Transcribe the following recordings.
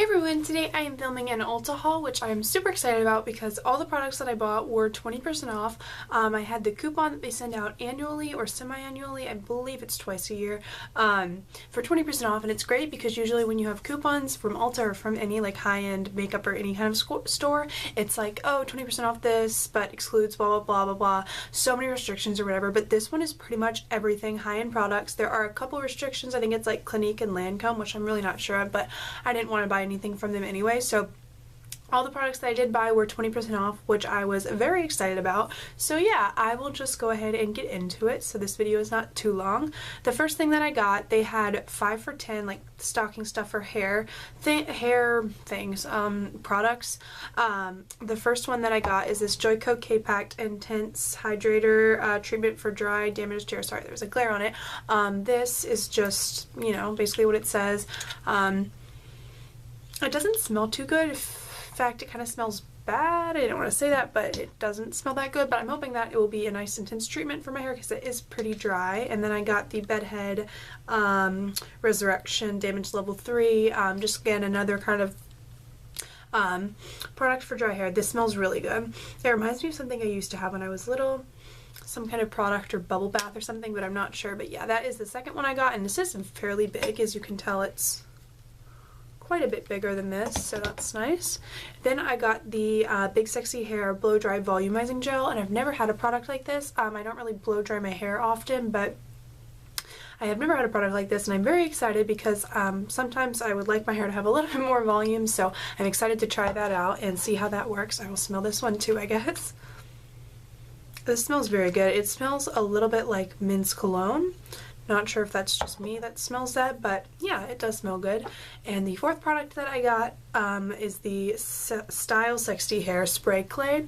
Hey everyone, today I am filming an Ulta haul, which I am super excited about because all the products that I bought were 20% off. I had the coupon that they send out annually or semi-annually, I believe it's twice a year, for 20% off, and it's great because usually when you have coupons from Ulta or from any like high-end makeup or any kind of store, it's like, oh, 20% off this, but excludes blah blah blah blah blah, so many restrictions or whatever, but this one is pretty much everything high-end products. There are a couple restrictions, I think it's like Clinique and Lancome, which I'm really not sure of, but I didn't want to buy anything from them anyway, so all the products that I did buy were 20% off, which I was very excited about. So yeah, I will just go ahead and get into it so this video is not too long. The first thing that I got, they had 5 for 10 like stocking stuff for hair things, products. The first one that I got is this Joico K-Packed Intense Hydrator Treatment for Dry Damaged Hair. Sorry, there's a glare on it. This is just, you know, basically what it says. It doesn't smell too good. In fact, it kind of smells bad. I don't want to say that, but it doesn't smell that good. But I'm hoping that it will be a nice intense treatment for my hair because it is pretty dry. And then I got the Bedhead Resurrection Damage Level 3. Just again, another kind of product for dry hair. This smells really good. It reminds me of something I used to have when I was little. Some kind of product or bubble bath or something, but I'm not sure. But yeah, that is the second one I got. And this is fairly big. As you can tell, it's quite a bit bigger than this, so that's nice. Then I got the Big Sexy Hair Blow Dry Volumizing Gel, and I've never had a product like this. I don't really blow dry my hair often, but I have never had a product like this, and I'm very excited because sometimes I would like my hair to have a little bit more volume, so I'm excited to try that out and see how that works. I will smell this one too, I guess. This smells very good. It smells a little bit like men's cologne. Not sure if that's just me that smells that, but yeah, it does smell good. And the fourth product that I got is the Style Sexy Hair Spray Clay,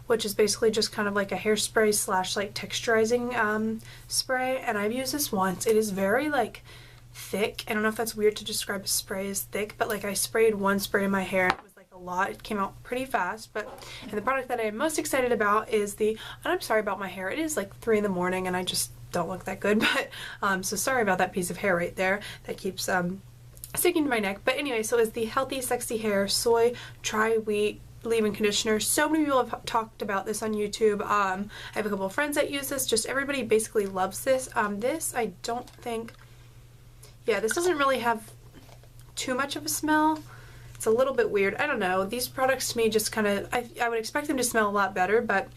which is basically just kind of like a hairspray slash like texturizing spray. And I've used this once. It is very like thick. I don't know if that's weird to describe a spray as thick, but like I sprayed one spray in my hair and it was like a lot. It came out pretty fast. And the product that I am most excited about is and I'm sorry about my hair. It is like 3 in the morning and I just don't look that good, but so sorry about that piece of hair right there that keeps sticking to my neck. But anyway, so it's the Healthy Sexy Hair Soy Tri-Wheat Leave-In Conditioner. So many people have talked about this on YouTube. I have a couple of friends that use this. Just everybody basically loves this. This I don't think, yeah, this doesn't really have too much of a smell. It's a little bit weird. I don't know. These products to me just kind of, I would expect them to smell a lot better, but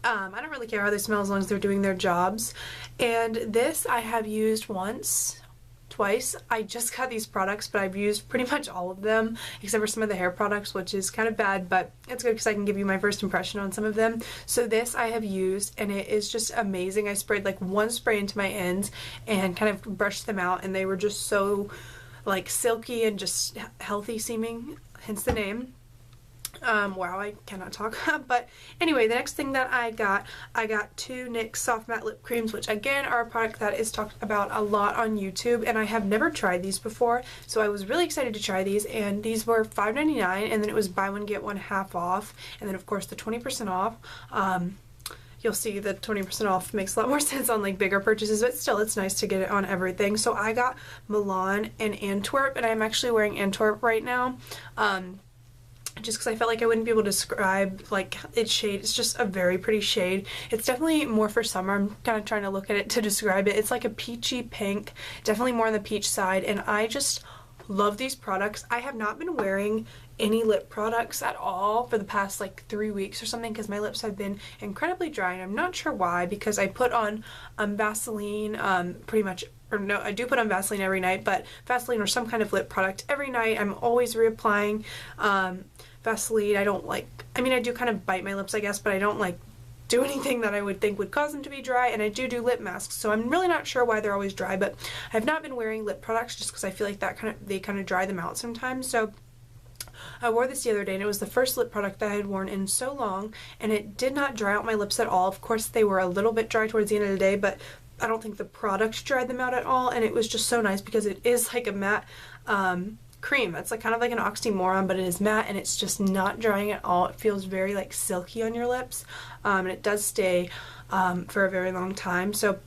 I don't really care how they smell as long as they're doing their jobs. And this I have used twice. I just got these products, but I've used pretty much all of them except for some of the hair products, which is kind of bad, but it's good because I can give you my first impression on some of them. So this I have used and it is just amazing. I sprayed like one spray into my ends and kind of brushed them out, and they were just so like silky and just healthy seeming, hence the name. Wow, I cannot talk. But anyway, the next thing that I got 2 NYX Soft Matte Lip Creams, which again are a product that is talked about a lot on YouTube, and I have never tried these before, so I was really excited to try these. And these were $5.99, and then it was buy one get one half off, and then of course the 20% off. You'll see the 20% off makes a lot more sense on like bigger purchases, but still it's nice to get it on everything. So I got Milan and Antwerp, and I'm actually wearing Antwerp right now. Just because I felt like I wouldn't be able to describe like its shade. It's just a very pretty shade. It's definitely more for summer. I'm kind of trying to look at it to describe it. It's like a peachy pink, definitely more on the peach side, and I just love these products. I have not been wearing any lip products at all for the past like 3 weeks or something because my lips have been incredibly dry, and I'm not sure why, because I put on Vaseline pretty much, or no, I do put on Vaseline every night, but Vaseline or some kind of lip product every night. I'm always reapplying Vaseline. I don't like, I mean I do kind of bite my lips I guess, but I don't like do anything that I would think would cause them to be dry, and I do lip masks, so I'm really not sure why they're always dry, but I've not been wearing lip products just because I feel like they kind of dry them out sometimes. So I wore this the other day, and it was the first lip product that I had worn in so long, and it did not dry out my lips at all. Of course they were a little bit dry towards the end of the day, but I don't think the product dried them out at all, and it was just so nice because it is like a matte cream. It's like kind of like an oxymoron, but it is matte and it's just not drying at all. It feels very like silky on your lips, and it does stay for a very long time. So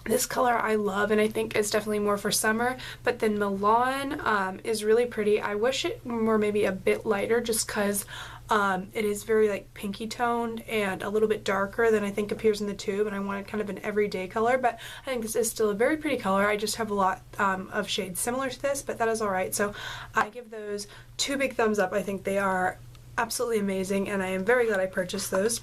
This color I love, and I think it's definitely more for summer, but then Milan is really pretty. I wish it were maybe a bit lighter just because it is very like pinky toned and a little bit darker than I think appears in the tube, and I wanted kind of an everyday color, but I think this is still a very pretty color. I just have a lot of shades similar to this, but that is alright. So I give those 2 big thumbs up. I think they are absolutely amazing, and I am very glad I purchased those.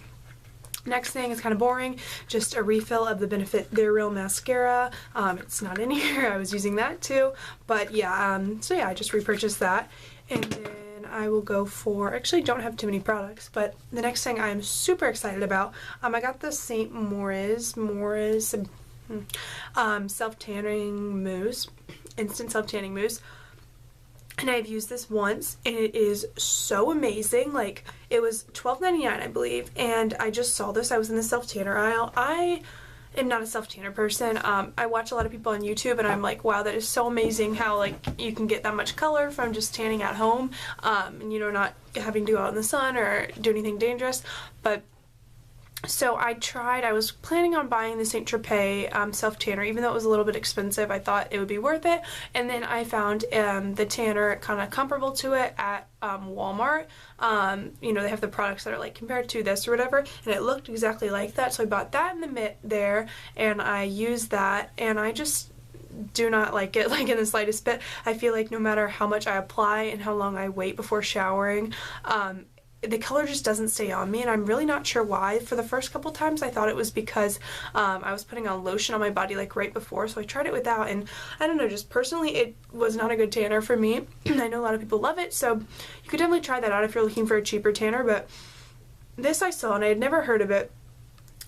Next thing is kind of boring, just a refill of the Benefit They're Real mascara. It's not in here, I was using that too, but yeah, so yeah, I just repurchased that. And then I will go for, actually don't have too many products, but the next thing I am super excited about, I got the St. Moriz self-tanning mousse, instant self-tanning mousse. And I've used this once, and it is so amazing. Like, it was $12.99, I believe, and I just saw this. I was in the self-tanner aisle. I am not a self-tanner person. I watch a lot of people on YouTube, and I'm like, wow, that is so amazing how, like, you can get that much color from just tanning at home, and, you know, not having to go out in the sun or do anything dangerous. But so I was planning on buying the St. Tropez self-tanner, even though it was a little bit expensive. I thought it would be worth it, and then I found the tanner kind of comparable to it at Walmart. You know, they have the products that are like compared to this or whatever, and it looked exactly like that, so I bought that in the mitt there, and I used that, and I just do not like it, like, in the slightest bit. I feel like no matter how much I apply and how long I wait before showering, the color just doesn't stay on me, and I'm really not sure why. For the first couple times I thought it was because I was putting on lotion on my body like right before, so I tried it without, and I don't know, just personally it was not a good tanner for me. I know a lot of people love it, so you could definitely try that out if you're looking for a cheaper tanner, but this I saw and I had never heard of it.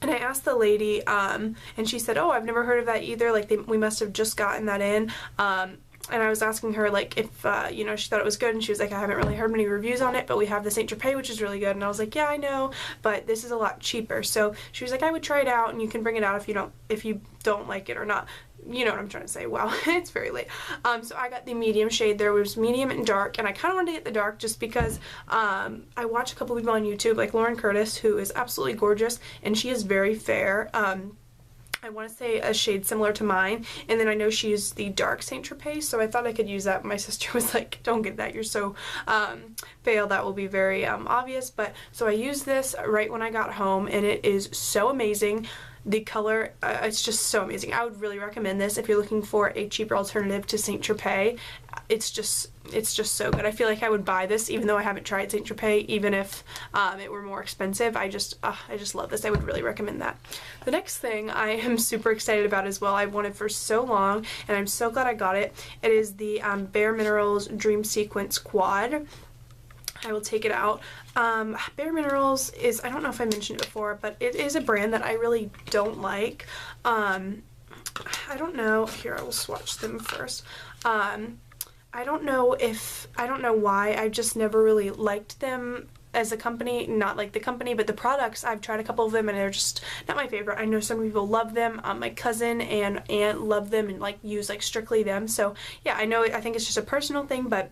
And I asked the lady, and she said, oh, I've never heard of that either, like we must have just gotten that in. And I was asking her, like, if, you know, she thought it was good, and she was like, I haven't really heard many reviews on it, but we have the St. Tropez, which is really good. And I was like, yeah, I know, but this is a lot cheaper. So she was like, I would try it out, and you can bring it out if you don't like it or not. You know what I'm trying to say. Wow, it's very late. So I got the medium shade. There was medium and dark, and I kind of wanted to get the dark just because I watch a couple people on YouTube, like Lauren Curtis, who is absolutely gorgeous, and she is very fair. I want to say a shade similar to mine, and then I know she used the dark St. Tropez, so I thought I could use that. My sister was like, don't get that, you're so pale, that will be very obvious. But so I used this right when I got home, and it is so amazing. The color, it's just so amazing. I would really recommend this if you're looking for a cheaper alternative to St. Tropez. It's just so good. I feel like I would buy this even though I haven't tried St. Tropez, even if it were more expensive. I just love this. I would really recommend that. The next thing I am super excited about as well, I've wanted for so long, and I'm so glad I got it. It is the Bare Minerals Dream Sequence Quad. I will take it out. Bare Minerals is, I don't know if I mentioned it before, but it is a brand that I really don't like. I don't know, here, I will swatch them first. I don't know why, I've just never really liked them as a company. Not like the company, but the products. I've tried a couple of them, and they're just not my favorite. I know some people love them. My cousin and aunt love them and like use like strictly them. So yeah, I think it's just a personal thing, but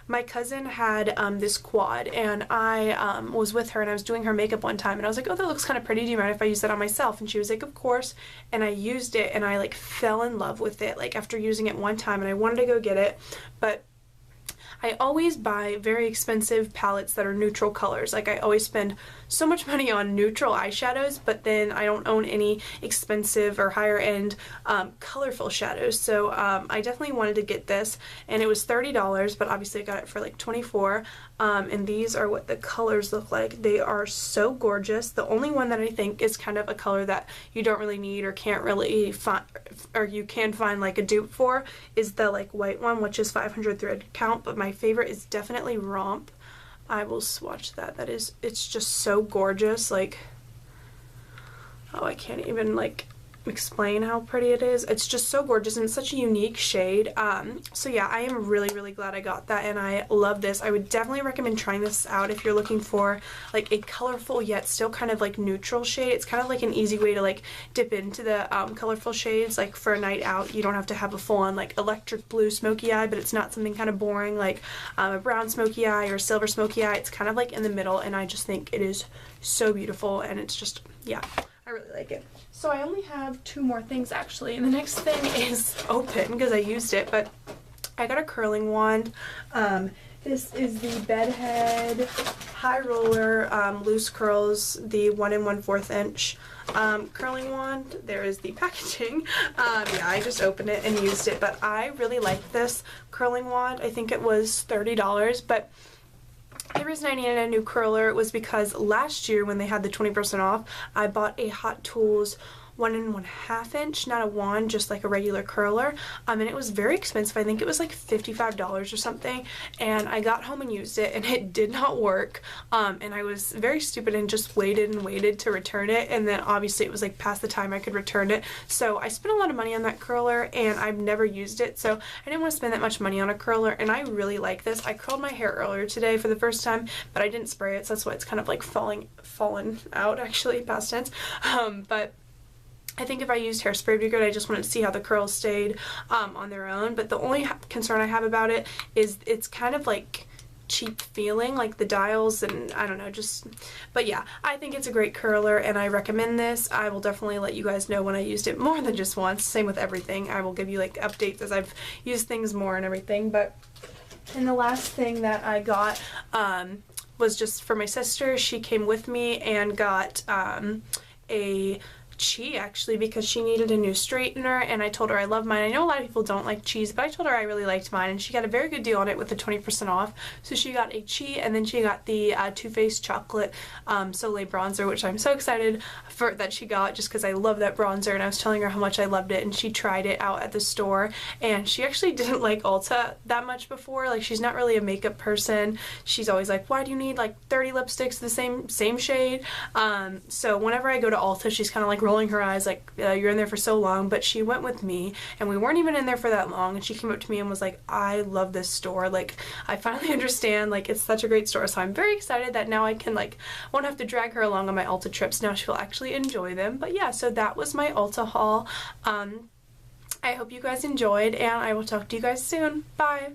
my cousin had this quad, and I was with her, and I was doing her makeup one time, and I was like, oh, that looks kind of pretty, do you mind if I use that on myself? And she was like, of course. And I used it, and I like fell in love with it, like after using it one time, and I wanted to go get it, but I always buy very expensive palettes that are neutral colors. Like, I always spend so much money on neutral eyeshadows, but then I don't own any expensive or higher end colorful shadows. So I definitely wanted to get this, and it was $30, but obviously I got it for like $24. And these are what the colors look like. They are so gorgeous. The only one that I think is kind of a color that you don't really need or can't really find, or you can find like a dupe for, is the like white one, which is 500 thread count, but my favorite is definitely Romp. I will swatch that. It's just so gorgeous. Like, oh, I can't even like explain how pretty it is. It's just so gorgeous, and it's such a unique shade. So yeah, I am really, really glad I got that, and I love this. I would definitely recommend trying this out if you're looking for like a colorful yet still kind of like neutral shade. It's kind of like an easy way to like dip into the colorful shades, like for a night out. You don't have to have a full-on like electric blue smoky eye, but it's not something kind of boring like a brown smoky eye or silver smoky eye. It's kind of like in the middle, and I just think it is so beautiful, and it's just, yeah, I really like it. So I only have 2 more things actually, and the next thing is open because I used it, but I got a curling wand. This is the Bedhead High Roller Loose Curls, the 1 1/4 inch curling wand. There is the packaging. Yeah, I just opened it and used it, but I really like this curling wand. I think it was $30, but the reason I needed a new curler was because last year when they had the 20% off, I bought a Hot Tools 1 1/2 inch, not a wand, just like a regular curler, and it was very expensive. I think it was like $55 or something, and I got home and used it and it did not work, and I was very stupid and just waited and waited to return it, and then obviously it was like past the time I could return it, so I spent a lot of money on that curler and I've never used it, so I didn't want to spend that much money on a curler, and I really like this. I curled my hair earlier today for the first time, but I didn't spray it, so that's why it's kind of like fallen out, actually, past tense, but I think if I used hairspray would be good. I just wanted to see how the curls stayed on their own, but the only concern I have about it is it's kind of like cheap feeling, like the dials, and I don't know, but yeah, I think it's a great curler and I recommend this. I will definitely let you guys know when I used it more than just once. Same with everything. I will give you like updates as I've used things more and everything. And the last thing that I got was just for my sister. She came with me and got a Chi, actually, because she needed a new straightener, and I told her I love mine. I know a lot of people don't like Chi's, but I told her I really liked mine, and she got a very good deal on it with the 20% off. So she got a Chi, and then she got the Too Faced Chocolate Soleil bronzer, which I'm so excited for that she got, just because I love that bronzer, and I was telling her how much I loved it, and she tried it out at the store, and she actually didn't like Ulta that much before. Like, she's not really a makeup person. She's always like, why do you need like 30 lipsticks the same shade? So whenever I go to Ulta, she's kind of like rolling her eyes like, you're in there for so long, but she went with me and we weren't even in there for that long, and she came up to me and was like, I love this store, like I finally understand, like it's such a great store. So I'm very excited that now I can like won't have to drag her along on my Ulta trips. Now she'll actually enjoy them. But yeah, so that was my Ulta haul. I hope you guys enjoyed, and I will talk to you guys soon. Bye!